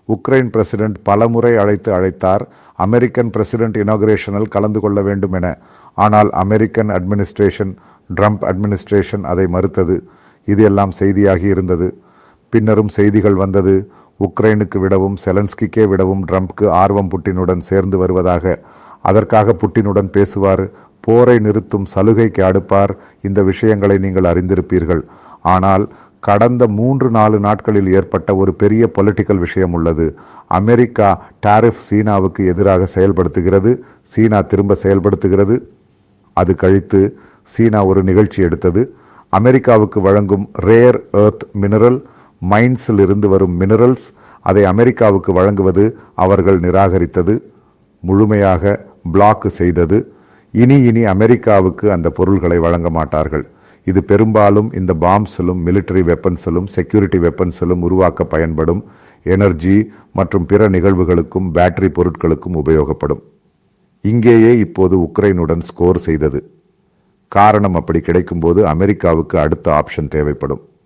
Ukraine president பலமுறை அழைத்தார் American president இனாகுரேஷனில் கலந்து கொள்ள வேண்டும் என. ஆனால் அமெரிக்கன் அட்மினிஸ்ட்ரேஷன், ட்ரம்ப் அட்மினிஸ்ட்ரேஷன் அதை மறுத்தது. இது எல்லாம் செய்தியாகி இருந்தது. பின்னரும் செய்திகள் வந்தது. உக்ரைனுக்கு விடவும் செலன்ஸ்கிக்கே விடவும் ட்ரம்ப்க்கு ஆர்வம் புட்டினுடன் சேர்ந்து வருவதாக. அதற்காக புட்டினுடன் பேசுவார், போரை நிறுத்தும் சலுகைக்கு அடுப்பார். இந்த விஷயங்களை நீங்கள் அறிந்திருப்பீர்கள். ஆனால் கடந்த 3-4 நாட்களில் ஏற்பட்ட ஒரு பெரிய பொலிட்டிக்கல் விஷயம் உள்ளது. அமெரிக்கா டாரிஃப் சீனாவுக்கு எதிராக செயல்படுத்துகிறது, சீனா திரும்ப செயல்படுத்துகிறது. அது கழித்து சீனா ஒரு நிகழ்ச்சி எடுத்தது. அமெரிக்காவுக்கு வழங்கும் ரேர் எர்த் மினரல் மைன்ஸில் இருந்து வரும் மினரல்ஸ், அதை அமெரிக்காவுக்கு வழங்குவது அவர்கள் நிராகரித்தது, முழுமையாக பிளாக் செய்தது. இனி அமெரிக்காவுக்கு அந்த பொருள்களை வழங்க மாட்டார்கள். இது பெரும்பாலும் இந்த பாம்ஸிலும் மிலிட்டரி வெப்பன்ஸிலும் செக்யூரிட்டி வெப்பன்ஸிலும் உருவாக்க பயன்படும் எனர்ஜி மற்றும் பிற நிகழ்வுகளுக்கும் பேட்டரி பொருட்களுக்கும் உபயோகப்படும். இங்கேயே இப்போது உக்ரைனுடன் ஸ்கோர் செய்தது. காரணம், அப்படி கிடைக்கும்போது அமெரிக்காவுக்கு அடுத்த ஆப்ஷன் தேவைப்படும்.